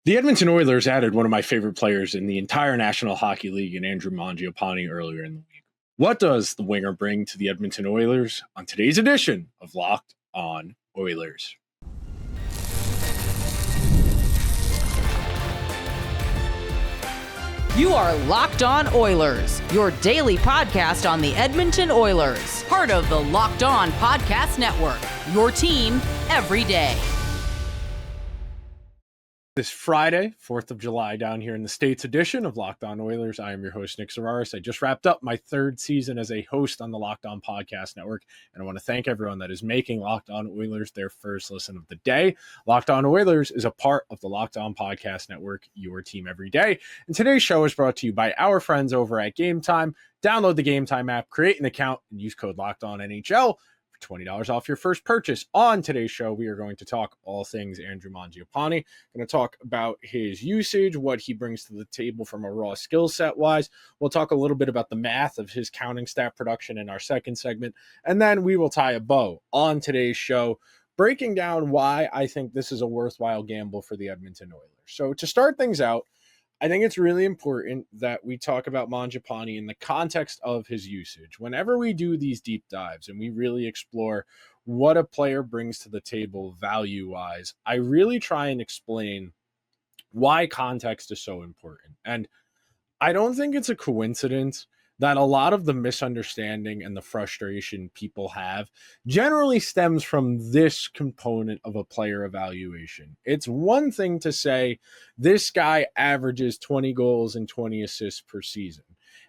The Edmonton Oilers added one of my favorite players in the entire National Hockey League in Andrew Mangiapane earlier in the week. What does the winger bring to the Edmonton Oilers on today's edition of Locked On Oilers? You are Locked On Oilers, your daily podcast on the Edmonton Oilers, part of the Locked On Podcast Network, your team every day. This Friday, 4th of July, down here in the States edition of Locked On Oilers. I am your host, Nick Zararis. I just wrapped up my third season as a host on the Locked On Podcast Network, and I want to thank everyone that is making Locked On Oilers their first listen of the day. Locked On Oilers is a part of the Locked On Podcast Network, your team every day. And today's show is brought to you by our friends over at Gametime. Download the Gametime app, create an account, and use code LOCKEDONNHL. $20 off your first purchase. On today's show, we are going to talk all things Andrew Mangiapane. Going to talk about his usage, what he brings to the table from a raw skill set wise. We'll talk a little bit about the math of his counting stat production in our second segment, and then we will tie a bow on today's show, breaking down why I think this is a worthwhile gamble for the Edmonton Oilers. So to start things out, I think it's really important that we talk about Mangiapane in the context of his usage. Whenever we do these deep dives and we really explore what a player brings to the table value-wise, I really try and explain why context is so important. And I don't think it's a coincidence that a lot of the misunderstanding and the frustration people have generally stems from this component of a player evaluation. It's one thing to say this guy averages 20 goals and 20 assists per season.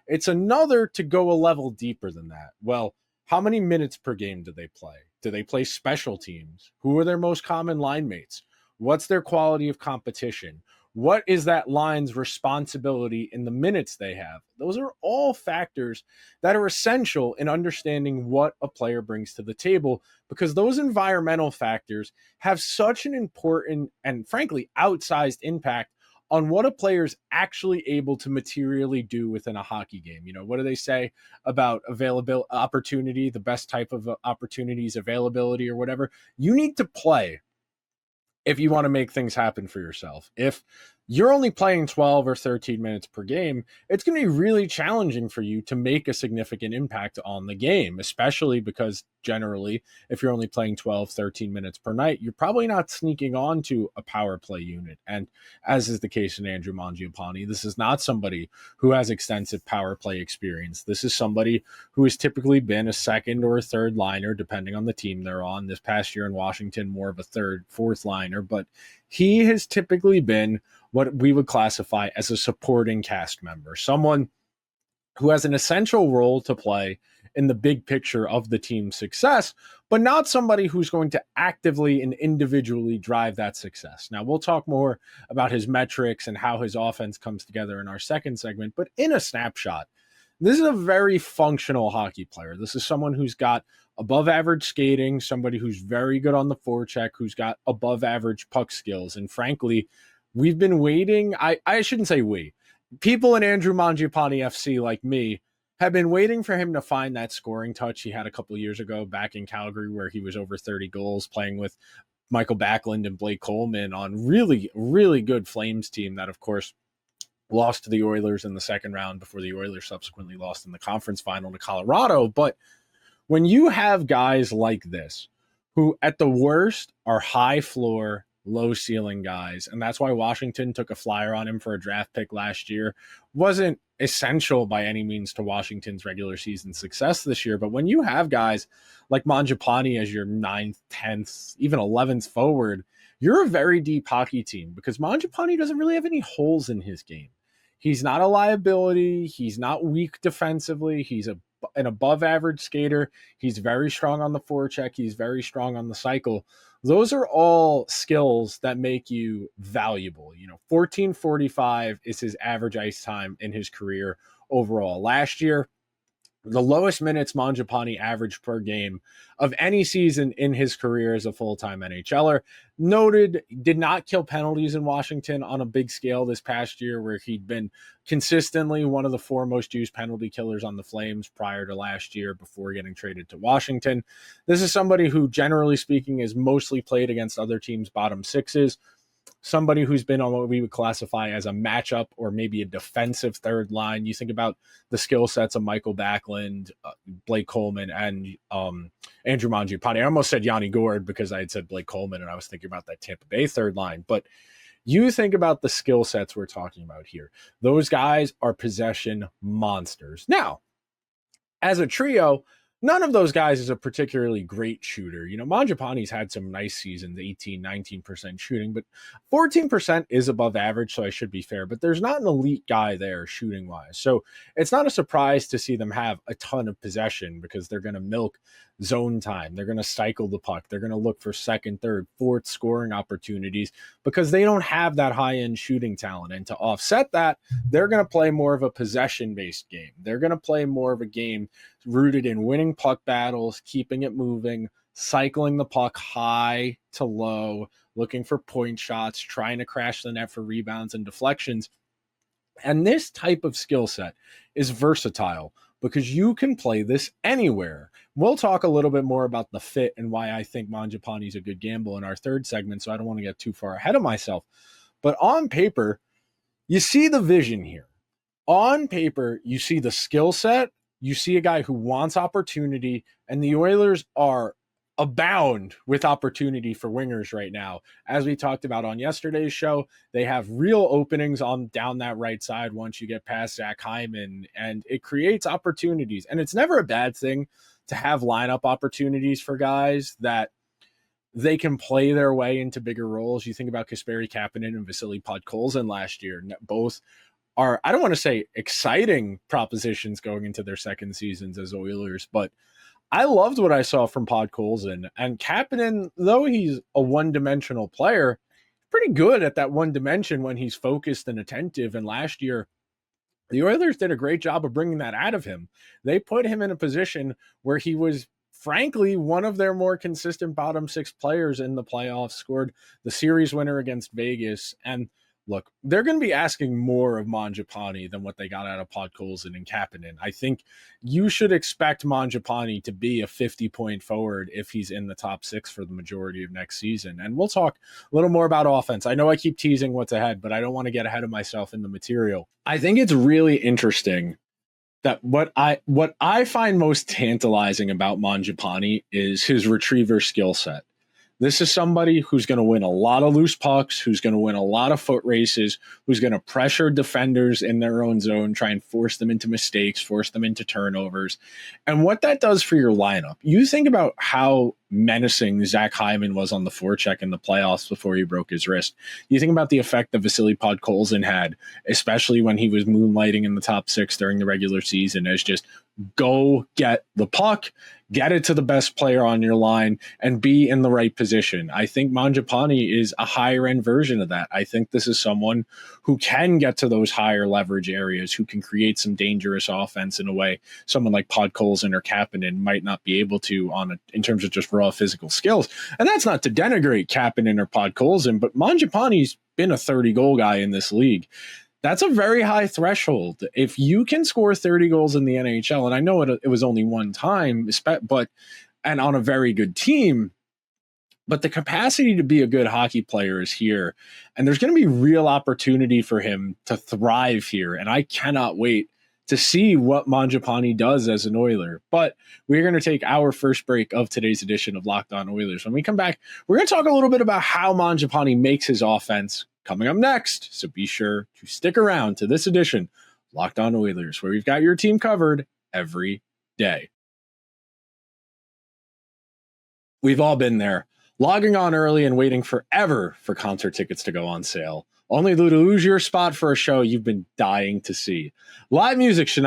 It's another to go a level deeper than that. Well, how many minutes per game do they play? Do they play special teams? Who are their most common line mates? What's their quality of competition? What is that line's responsibility in the minutes they have? Those are all factors that are essential in understanding what a player brings to the table, because those environmental factors have such an important and frankly outsized impact on what a player's actually able to materially do within a hockey game. You know, what do they say about available opportunity, the best type of opportunities, availability or whatever? You need to play if you want to make things happen for yourself. If you're only playing 12 or 13 minutes per game, it's going to be really challenging for you to make a significant impact on the game, especially because generally, if you're only playing 12, 13 minutes per night, you're probably not sneaking onto a power play unit. And as is the case in Andrew Mangiapane, this is not somebody who has extensive power play experience. This is somebody who has typically been a second or a third liner, depending on the team they're on. This past year in Washington, more of a third, fourth liner, but he has typically been what we would classify as a supporting cast member, someone who has an essential role to play in the big picture of the team's success, but not somebody who's going to actively and individually drive that success. Now, we'll talk more about his metrics and how his offense comes together in our second segment, but in a snapshot, this is a very functional hockey player. This is someone who's got above average skating, somebody who's very good on the forecheck, who's got above average puck skills. And frankly, we've been waiting. I shouldn't say we. People in Andrew Mangiapane FC like me have been waiting for him to find that scoring touch he had a couple of years ago back in Calgary, where he was over 30 goals playing with Michael Backlund and Blake Coleman on really, really good Flames team that, of course, lost to the Oilers in the second round before the Oilers subsequently lost in the conference final to Colorado. But when you have guys like this, who at the worst are high floor, low ceiling guys, and that's why Washington took a flyer on him for a draft pick last year, wasn't essential by any means to Washington's regular season success this year. But when you have guys like Mangiapane as your 9th, 10th, even 11th forward, you're a very deep hockey team, because Mangiapane doesn't really have any holes in his game. He's not a liability. He's not weak defensively. He's an above average skater. He's very strong on the forecheck. He's very strong on the cycle. Those are all skills that make you valuable. 14:45 is his average ice time in his career overall. Last year, the lowest minutes Mangiapane averaged per game of any season in his career as a full-time NHLer. Noted, did not kill penalties in Washington on a big scale this past year, where he'd been consistently one of the 4 most used penalty killers on the Flames prior to last year before getting traded to Washington. This is somebody who, generally speaking, is mostly played against other teams' bottom sixes. somebody who's been on what we would classify as a matchup or maybe a defensive third line. You think about the skill sets of Michael Backlund, Blake Coleman, and Andrew Mangiapane. I almost said Yanni Gourde because I had said Blake Coleman, and I was thinking about that Tampa Bay third line. But you think about the skill sets we're talking about here. Those guys are possession monsters. Now, as a trio, none of those guys is a particularly great shooter. You know, Mangiapane's had some nice seasons, 18, 19% shooting, but 14% is above average, so I should be fair. But there's not an elite guy there shooting-wise. So it's not a surprise to see them have a ton of possession because they're going to milk zone time. They're going to cycle the puck. They're going to look for second, third, fourth scoring opportunities because they don't have that high-end shooting talent. And to offset that, they're going to play more of a possession-based game. They're going to play more of a game rooted in winning puck battles, keeping it moving, cycling the puck high to low, looking for point shots, trying to crash the net for rebounds and deflections. And this type of skill set is versatile because you can play this anywhere. We'll talk a little bit more about the fit and why I think Mangiapane is a good gamble in our third segment, so I don't want to get too far ahead of myself. But on paper, you see the vision here. On paper, you see the skill set. You see a guy who wants opportunity, and the Oilers are abound with opportunity for wingers right now. As we talked about on yesterday's show, they have real openings on down that right side once you get past Zach Hyman, and it creates opportunities. And it's never a bad thing to have lineup opportunities for guys that they can play their way into bigger roles. You think about Kasperi Kapanen and Vasily Podkolzin last year. Both are, I don't want to say exciting propositions going into their second seasons as Oilers, but I loved what I saw from Podkolzin. And Kapanen, though he's a one-dimensional player, pretty good at that one dimension when he's focused and attentive. And last year, the Oilers did a great job of bringing that out of him. They put him in a position where he was, frankly, one of their more consistent bottom six players in the playoffs, scored the series winner against Vegas. And look, they're going to be asking more of Mangiapane than what they got out of Podkolzin and Kapanen. I think you should expect Mangiapane to be a 50-point forward if he's in the top six for the majority of next season. And we'll talk a little more about offense. I know I keep teasing what's ahead, but I don't want to get ahead of myself in the material. I think it's really interesting that what I find most tantalizing about Mangiapane is his retriever skill set. This is somebody who's going to win a lot of loose pucks, who's going to win a lot of foot races, who's going to pressure defenders in their own zone, try and force them into mistakes, force them into turnovers. And what that does for your lineup, you think about how menacing Zach Hyman was on the forecheck in the playoffs before he broke his wrist. You think about the effect that Vasily Podkolzin had, especially when he was moonlighting in the top six during the regular season, as just go get the puck, get it to the best player on your line, and be in the right position. I think Mangiapane is a higher end version of that. I think this is someone who can get to those higher leverage areas, who can create some dangerous offense in a way someone like Podkolzin or Kapanen might not be able to in terms of just raw physical skills. And that's not to denigrate Kapanen or Podkolzin, but Mangiapane's been a 30-goal guy in this league. That's a very high threshold. If you can score 30 goals in the NHL, and I know it was only one time, and on a very good team, but the capacity to be a good hockey player is here. And there's going to be real opportunity for him to thrive here. And I cannot wait to see what Mangiapane does as an Oiler. But we're going to take our first break of today's edition of Locked On Oilers. When we come back, we're going to talk a little bit about how Mangiapane makes his offense coming up next. So be sure to stick around to this edition of Locked On Oilers, where we've got your team covered every day. We've all been there, logging on early and waiting forever for concert tickets to go on sale, only to lose your spot for a show you've been dying to see. Live music should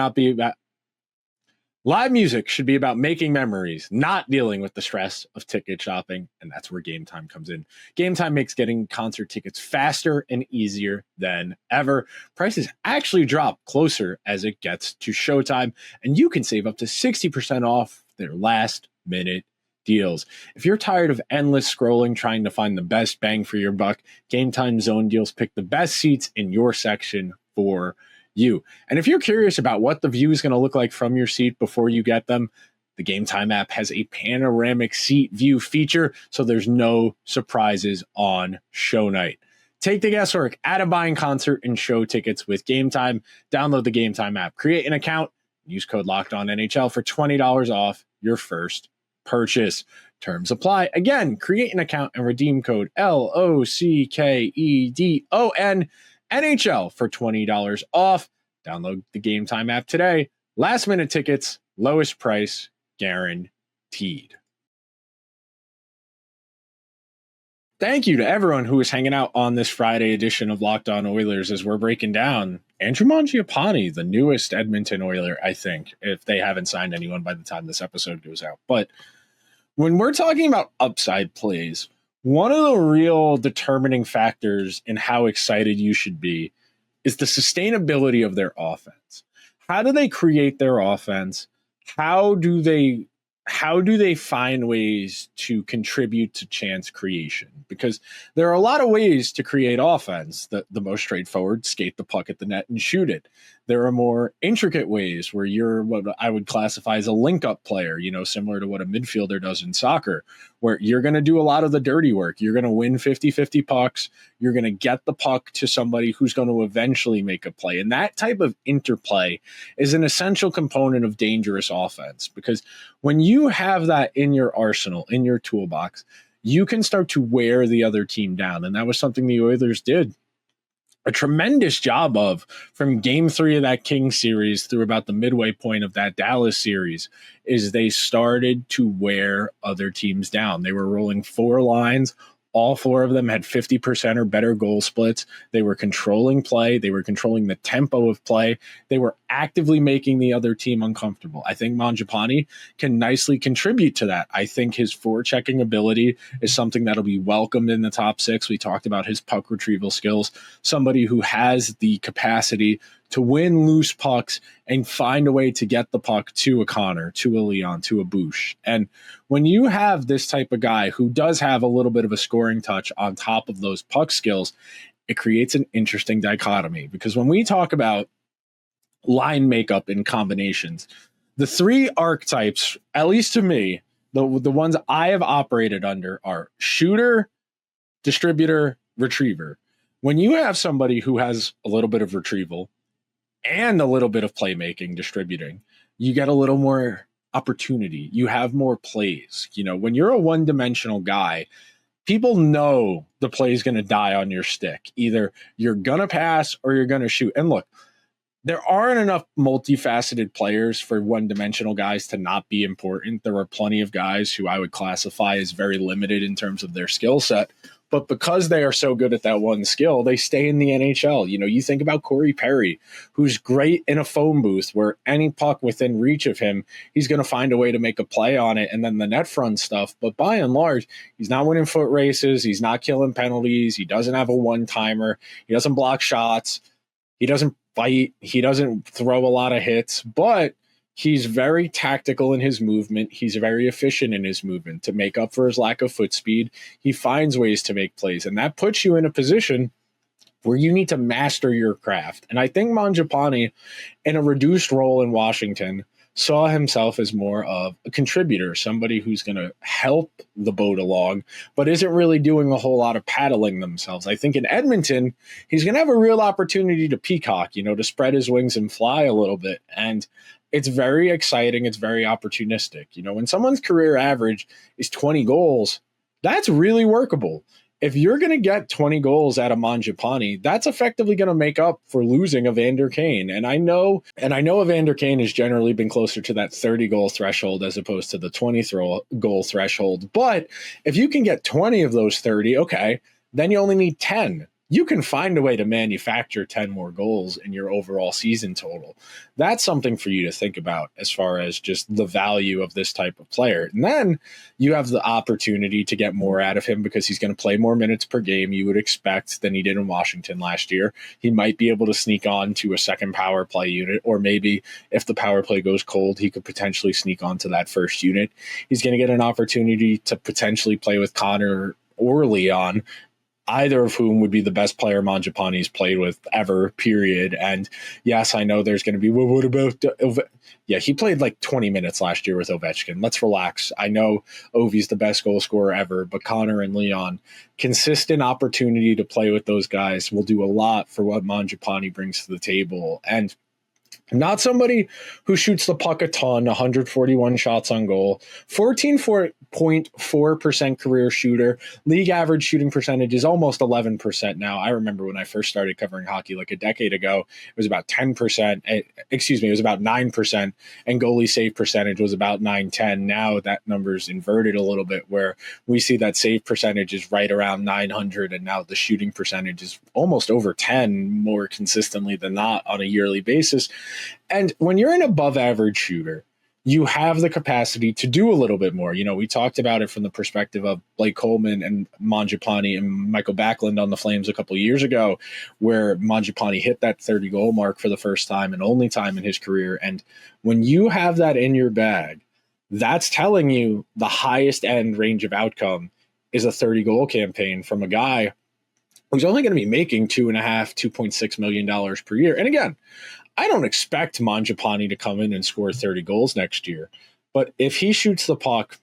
be about making memories, not dealing with the stress of ticket shopping, and that's where Gametime comes in. Gametime makes getting concert tickets faster and easier than ever. Prices actually drop closer as it gets to showtime, and you can save up to 60% off their last-minute deals. If you're tired of endless scrolling trying to find the best bang for your buck, Gametime Zone Deals pick the best seats in your section for you. And if you're curious about what the view is going to look like from your seat before you get them, the Gametime app has a panoramic seat view feature, so there's no surprises on show night. Take the guesswork out of buying concert and show tickets with Gametime. Download the Gametime app, create an account, use code LOCKEDONNHL for $20 off your first purchase. Terms apply. Again, create an account and redeem code LOCKEDON NHL for $20 off. Download the Gametime app today. Last minute tickets, lowest price guaranteed. Thank you to everyone who is hanging out on this Friday edition of Locked On Oilers as we're breaking down Andrew Mangiapane, the newest Edmonton Oiler, I think, if they haven't signed anyone by the time this episode goes out. But when we're talking about upside plays, one of the real determining factors in how excited you should be is the sustainability of their offense. How do they create their offense? How do they find ways to contribute to chance creation? Because there are a lot of ways to create offense. The most straightforward, skate the puck at the net and shoot it. There are more intricate ways where you're what I would classify as a link-up player, similar to what a midfielder does in soccer, where you're going to do a lot of the dirty work. You're going to win 50-50 pucks. You're going to get the puck to somebody who's going to eventually make a play. And that type of interplay is an essential component of dangerous offense, because when you have that in your arsenal, in your toolbox, you can start to wear the other team down. And that was something the Oilers did a tremendous job of from game 3 of that Kings series through about the midway point of that Dallas series, is they started to wear other teams down. They were rolling 4 lines. All 4 of them had 50% or better goal splits. They were controlling play. They were controlling the tempo of play. They were actively making the other team uncomfortable. I think Mangiapane can nicely contribute to that. I think his forechecking ability is something that'll be welcomed in the top 6. We talked about his puck retrieval skills. Somebody who has the capacity to win loose pucks and find a way to get the puck to a Connor, to a Leon, to a Bush. And when you have this type of guy who does have a little bit of a scoring touch on top of those puck skills, it creates an interesting dichotomy. Because when we talk about line makeup and combinations, the 3 archetypes, at least to me, the ones I have operated under are shooter, distributor, retriever. When you have somebody who has a little bit of retrieval and a little bit of playmaking, distributing, you get a little more opportunity. You have more plays. When you're a one-dimensional guy, people know the play is going to die on your stick. Either you're going to pass or you're going to shoot. And look, there aren't enough multifaceted players for one-dimensional guys to not be important. There are plenty of guys who I would classify as very limited in terms of their skill set. But because they are so good at that one skill, they stay in the NHL. You think about Corey Perry, who's great in a phone booth where any puck within reach of him, he's going to find a way to make a play on it, and then the net front stuff. But by and large, he's not winning foot races. He's not killing penalties. He doesn't have a one-timer. He doesn't block shots. He doesn't fight. He doesn't throw a lot of hits. But he's very tactical in his movement. He's very efficient in his movement to make up for his lack of foot speed. He finds ways to make plays, and that puts you in a position where you need to master your craft. And I think Mangiapane, in a reduced role in Washington, saw himself as more of a contributor, somebody who's going to help the boat along, but isn't really doing a whole lot of paddling themselves. I think in Edmonton, he's going to have a real opportunity to peacock, to spread his wings and fly a little bit. And it's very exciting. It's very opportunistic. When someone's career average is 20 goals, that's really workable. If you're going to get 20 goals out of Mangiapane, that's effectively going to make up for losing Evander Kane. And I know Evander Kane has generally been closer to that 30 goal threshold as opposed to the 20 goal threshold. But if you can get 20 of those 30, okay, then you only need 10. You can find a way to manufacture 10 more goals in your overall season total. That's something for you to think about as far as just the value of this type of player. And then you have the opportunity to get more out of him because he's going to play more minutes per game, you would expect, than he did in Washington last year. He might be able to sneak on to a second power play unit, or maybe if the power play goes cold, he could potentially sneak on to that first unit. He's going to get an opportunity to potentially play with Connor or Leon either of whom would be the best player Mangiapane's played with ever, period. And yes, I know there's going to be, well, what about yeah, he played like 20 minutes last year with Ovechkin. Let's relax. I know Ovi's the best goal scorer ever, but Connor and Leon, consistent opportunity to play with those guys will do a lot for what Mangiapane brings to the table. And not somebody who shoots the puck a ton, 141 shots on goal, 14.4% career shooter. League average shooting percentage is almost 11% now. I remember when I first started covering hockey like a decade ago, it was about 10%. It was about 9%, and goalie save percentage was about 9-10. Now that number's inverted a little bit, where we see that save percentage is right around 900, and now the shooting percentage is almost over 10 more consistently than not on a yearly basis. And when you're an above average shooter, you have the capacity to do a little bit more. You know, we talked about it from the perspective of Blake Coleman and Mangiapane and Michael Backlund on the Flames a couple of years ago, where Mangiapane hit that 30 goal mark for the first time and only time in his career. And when you have that in your bag, that's telling you the highest end range of outcome is a 30 goal campaign from a guy who's only going to be making $2.6 million per year. And again, I don't expect Mangiapane to come in and score 30 goals next year, but if he shoots the puck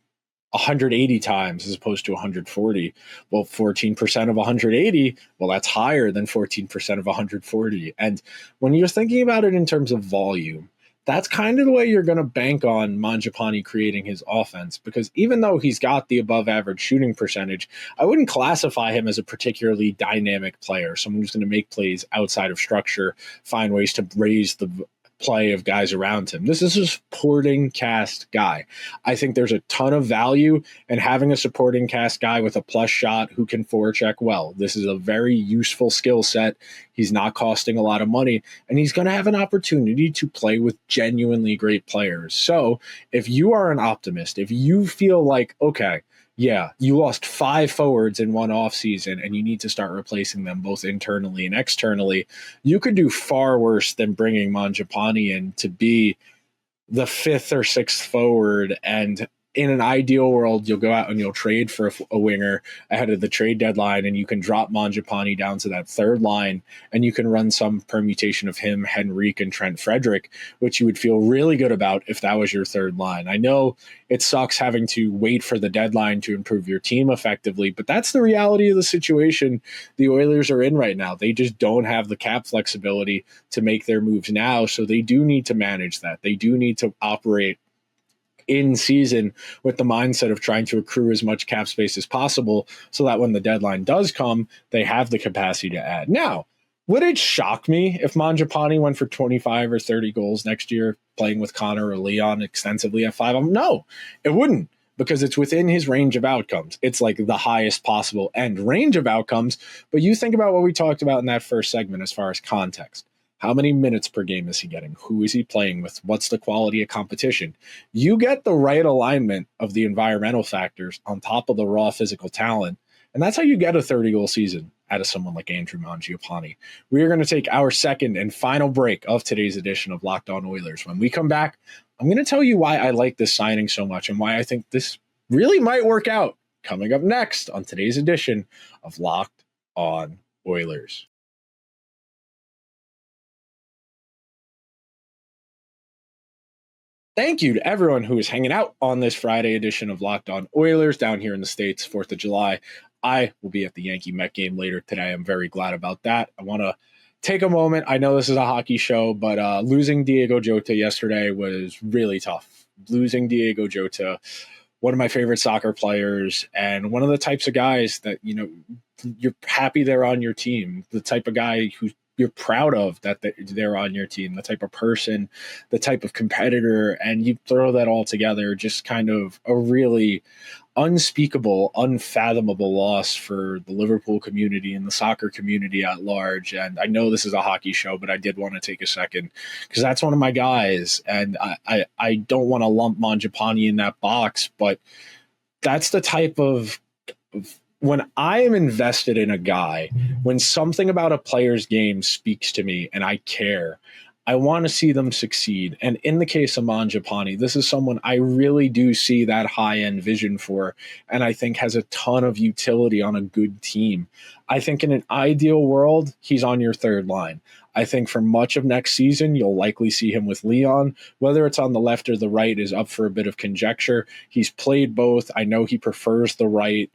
180 times as opposed to 140, well, 14% of 180, well, that's higher than 14% of 140. And when you're thinking about it in terms of volume, that's kind of the way you're going to bank on Mangiapane creating his offense, because even though he's got the above average shooting percentage, I wouldn't classify him as a particularly dynamic player, someone who's going to make plays outside of structure, find ways to raise the play of guys around him. This is a supporting cast guy. I think there's a ton of value in having a supporting cast guy with a plus shot who can forecheck well. This is a very useful skill set. He's not costing a lot of money, and he's going to have an opportunity to play with genuinely great players. So if you are an optimist, if you feel like, okay, yeah, you lost 5 forwards in one offseason and you need to start replacing them both internally and externally, you could do far worse than bringing Mangiapane in to be the 5th or 6th forward. And in an ideal world, you'll go out and you'll trade for a winger ahead of the trade deadline, and you can drop Mangiapane down to that 3rd line, and you can run some permutation of him, Henrique, and Trent Frederick, which you would feel really good about if that was your 3rd line. I know it sucks having to wait for the deadline to improve your team effectively, but that's the reality of the situation the Oilers are in right now. They just don't have the cap flexibility to make their moves now, so they do need to manage that. They do need to operate in season with the mindset of trying to accrue as much cap space as possible so that when the deadline does come, they have the capacity to add. Now, would it shock me if Mangiapane went for 25 or 30 goals next year playing with Connor or Leon extensively at 5? No, it wouldn't, because it's within his range of outcomes. It's like the highest possible end range of outcomes. But you think about what we talked about in that first segment as far as context. How many minutes per game is he getting? Who is he playing with? What's the quality of competition? You get the right alignment of the environmental factors on top of the raw physical talent, and that's how you get a 30-goal season out of someone like Andrew Mangiapane. We are going to take our second and final break of today's edition of Locked On Oilers. When we come back, I'm going to tell you why I like this signing so much and why I think this really might work out. Coming up next on today's edition of Locked On Oilers. Thank you to everyone who is hanging out on this Friday edition of Locked On Oilers down here in the States, 4th of July. I will be at the Yankee Met game later today. I'm very glad about that. I want to take a moment. I know this is a hockey show, but losing Diego Jota yesterday was really tough. Losing Diego Jota, one of my favorite soccer players, and one of the types of guys that, you know, you're happy they're on your team, the type of guy who you're proud of that they're on your team, the type of person, the type of competitor, and you throw that all together, just kind of a really unspeakable, unfathomable loss for the Liverpool community and the soccer community at large. And I know this is a hockey show, but I did want to take a second because that's one of my guys. And I don't want to lump Mangiapane in that box, but that's the type of when I am invested in a guy, when something about a player's game speaks to me and I care, I want to see them succeed. And in the case of Mangiapane, this is someone I really do see that high-end vision for, and I think has a ton of utility on a good team. I think in an ideal world, he's on your third line. I think for much of next season, you'll likely see him with Leon. Whether it's on the left or the right is up for a bit of conjecture. He's played both. I know he prefers the right.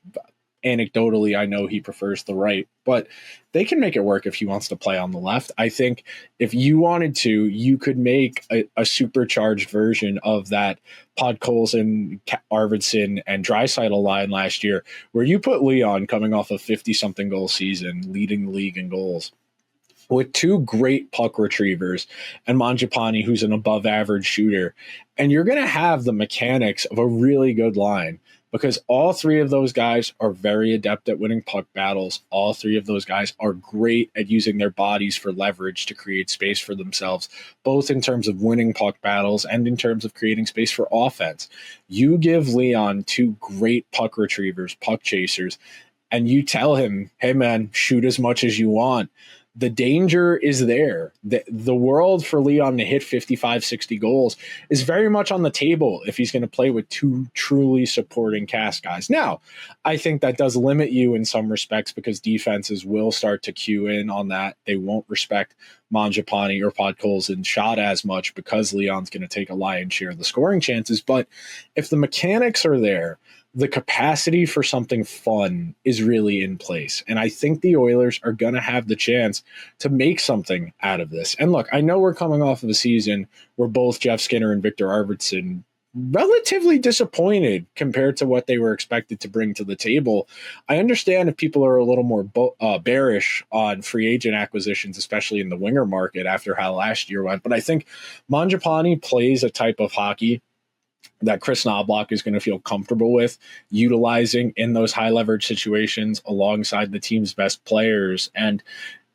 Anecdotally, I know he prefers the right, but they can make it work if he wants to play on the left. I think if you wanted to, you could make a supercharged version of that Podkolzin, Arvidsson, and Draisaitl line last year, where you put Leon coming off a 50-something goal season, leading the league in goals, with two great puck retrievers and Mangiapane, who's an above-average shooter. And you're going to have the mechanics of a really good line, because all three of those guys are very adept at winning puck battles. All three of those guys are great at using their bodies for leverage to create space for themselves, both in terms of winning puck battles and in terms of creating space for offense. You give Leon two great puck retrievers, puck chasers, and you tell him, hey man, shoot as much as you want. The danger is there. The world for Leon to hit 55, 60 goals is very much on the table if he's going to play with two truly supporting cast guys. Now, I think that does limit you in some respects, because defenses will start to cue in on that. They won't respect Mangiapane or Podkolzin shot as much because Leon's going to take a lion's share of the scoring chances. But if the mechanics are there, the capacity for something fun is really in place. And I think the Oilers are going to have the chance to make something out of this. And look, I know we're coming off of a season where both Jeff Skinner and Victor Arvidsson relatively disappointed compared to what they were expected to bring to the table. I understand if people are a little more bearish on free agent acquisitions, especially in the winger market after how last year went. But I think Mangiapane plays a type of hockey that Chris Knobloch is going to feel comfortable with utilizing in those high leverage situations alongside the team's best players. And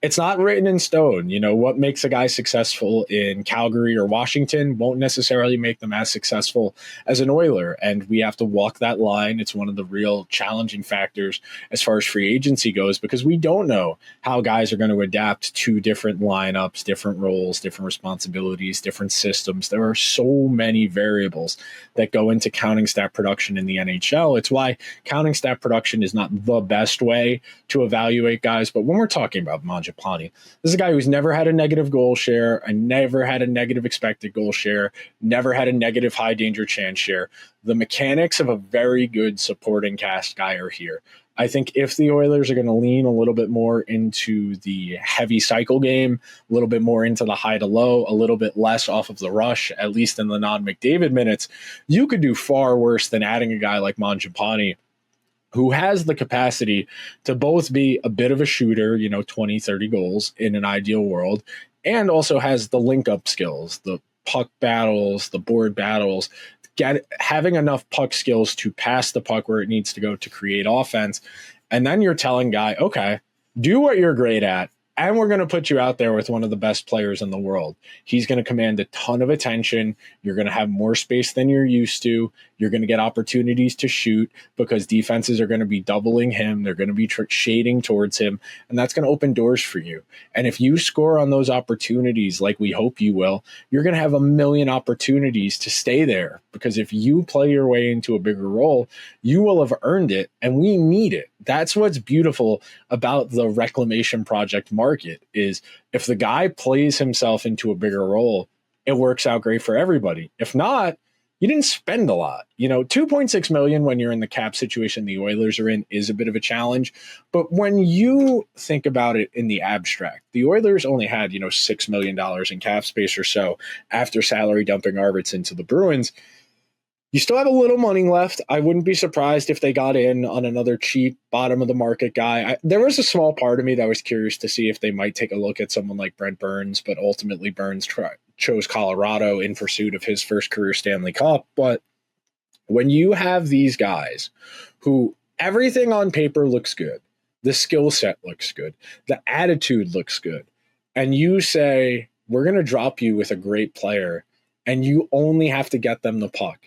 it's not written in stone. You know, what makes a guy successful in Calgary or Washington won't necessarily make them as successful as an Oiler. And we have to walk that line. It's one of the real challenging factors as far as free agency goes, because we don't know how guys are going to adapt to different lineups, different roles, different responsibilities, different systems. There are so many variables that go into counting stat production in the NHL. It's why counting stat production is not the best way to evaluate guys. But when we're talking about Mangiapane, this is a guy who's never had a negative goal share, and never had a negative expected goal share, never had a negative high danger chance share. The mechanics of a very good supporting cast guy are here. I think if the Oilers are going to lean a little bit more into the heavy cycle game, a little bit more into the high to low, a little bit less off of the rush, at least in the non-McDavid minutes, you could do far worse than adding a guy like Mangiapane, who has the capacity to both be a bit of a shooter, 20, 30 goals in an ideal world, and also has the link-up skills, the puck battles, the board battles, having enough puck skills to pass the puck where it needs to go to create offense. And then you're telling guy, okay, do what you're great at, and we're going to put you out there with one of the best players in the world. He's going to command a ton of attention. You're going to have more space than you're used to. You're going to get opportunities to shoot because defenses are going to be doubling him. They're going to be shading towards him, and that's going to open doors for you. And if you score on those opportunities like we hope you will, you're going to have a million opportunities to stay there, because if you play your way into a bigger role, you will have earned it, and we need it. That's what's beautiful about the reclamation project market, is if the guy plays himself into a bigger role, it works out great for everybody. If not, you didn't spend a lot. $2.6 million when you're in the cap situation the Oilers are in is a bit of a challenge. But when you think about it in the abstract, the Oilers only had, $6 million in cap space or so after salary dumping Arvidsson to the Bruins. You still have a little money left. I wouldn't be surprised if they got in on another cheap bottom of the market guy. There was a small part of me that was curious to see if they might take a look at someone like Brent Burns, but ultimately Burns chose Colorado in pursuit of his first career Stanley Cup. But when you have these guys who everything on paper looks good, the skill set looks good, the attitude looks good, and you say, we're going to drop you with a great player, and you only have to get them the puck,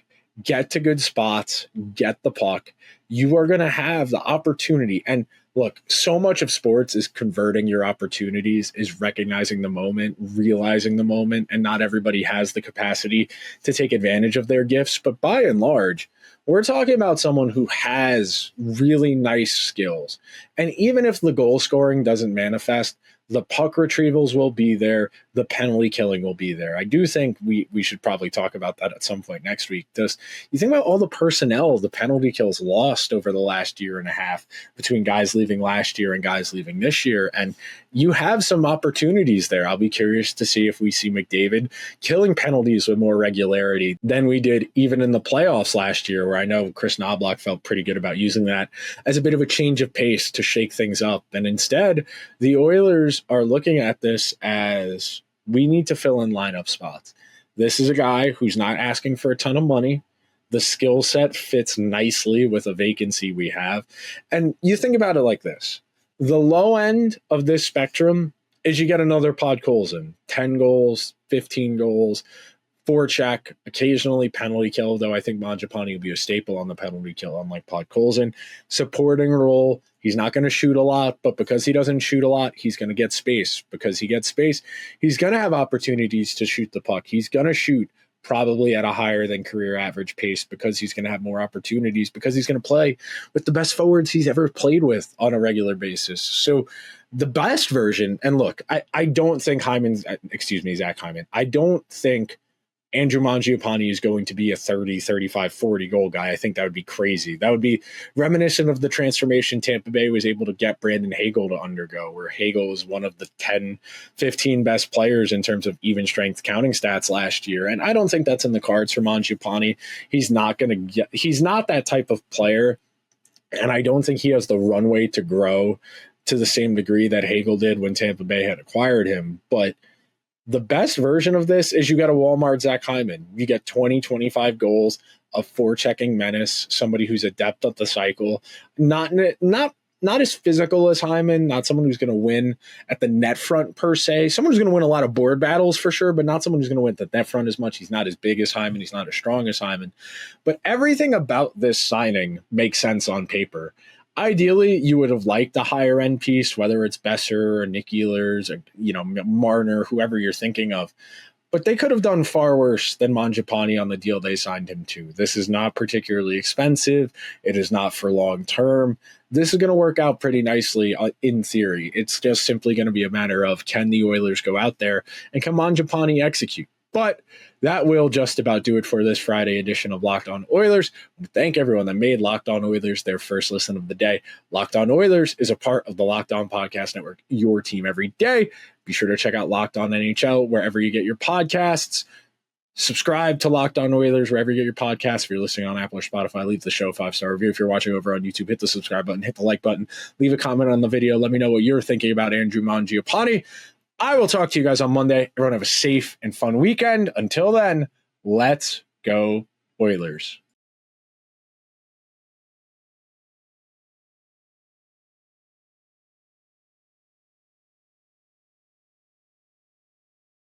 get to good spots, get the puck, you are going to have the opportunity. And look, so much of sports is converting your opportunities, is recognizing the moment, realizing the moment, and not everybody has the capacity to take advantage of their gifts. But by and large, we're talking about someone who has really nice skills. And even if the goal scoring doesn't manifest, the puck retrievals will be there. The penalty killing will be there. I do think we should probably talk about that at some point next week. Just, you think about all the personnel, the penalty kills lost over the last year and a half between guys leaving last year and guys leaving this year. And you have some opportunities there. I'll be curious to see if we see McDavid killing penalties with more regularity than we did even in the playoffs last year, where I know Chris Knobloch felt pretty good about using that as a bit of a change of pace to shake things up. And instead, the Oilers are looking at this as, we need to fill in lineup spots. This is a guy who's not asking for a ton of money. The skill set fits nicely with a vacancy we have. And you think about it like this. The low end of this spectrum is you get another Podkolzin, 10 goals, 15 goals, forecheck, occasionally penalty kill, though I think Mangiapane will be a staple on the penalty kill, unlike Podkolzin. Supporting role, he's not going to shoot a lot, but because he doesn't shoot a lot, he's going to get space. Because he gets space, he's going to have opportunities to shoot the puck. He's going to shoot probably at a higher than career average pace because he's going to have more opportunities, because he's going to play with the best forwards he's ever played with on a regular basis. So the best version, and look, I don't think Zach Hyman, I don't think Andrew Mangiapane is going to be a 30, 35, 40 goal guy. I think that would be crazy. That would be reminiscent of the transformation Tampa Bay was able to get Brandon Hagel to undergo, where Hagel was one of the 10, 15 best players in terms of even strength counting stats last year. And I don't think that's in the cards for Mangiapane. He's not that type of player. And I don't think he has the runway to grow to the same degree that Hagel did when Tampa Bay had acquired him. But the best version of this is you got a Walmart Zach Hyman. You get 20, 25 goals, a forechecking menace, somebody who's adept at the cycle, not as physical as Hyman, not someone who's going to win at the net front per se. Someone who's going to win a lot of board battles for sure, but not someone who's going to win at the net front as much. He's not as big as Hyman. He's not as strong as Hyman. But everything about this signing makes sense on paper. Ideally, you would have liked a higher end piece, whether it's Besser or Nick Ehlers or Marner, whoever you're thinking of. But they could have done far worse than Mangiapane on the deal they signed him to. This is not particularly expensive. It is not for long term. This is going to work out pretty nicely in theory. It's just simply going to be a matter of, can the Oilers go out there and can Mangiapane execute? But that will just about do it for this Friday edition of Locked On Oilers. Thank everyone that made Locked On Oilers their first listen of the day. Locked On Oilers is a part of the Locked On Podcast Network, your team every day. Be sure to check out Locked On NHL wherever you get your podcasts. Subscribe to Locked On Oilers wherever you get your podcasts. If you're listening on Apple or Spotify, leave the show a 5-star review. If you're watching over on YouTube, hit the subscribe button, hit the like button, leave a comment on the video. Let me know what you're thinking about Andrew Mangiapane. I will talk to you guys on Monday. Everyone have a safe and fun weekend. Until then, let's go Oilers.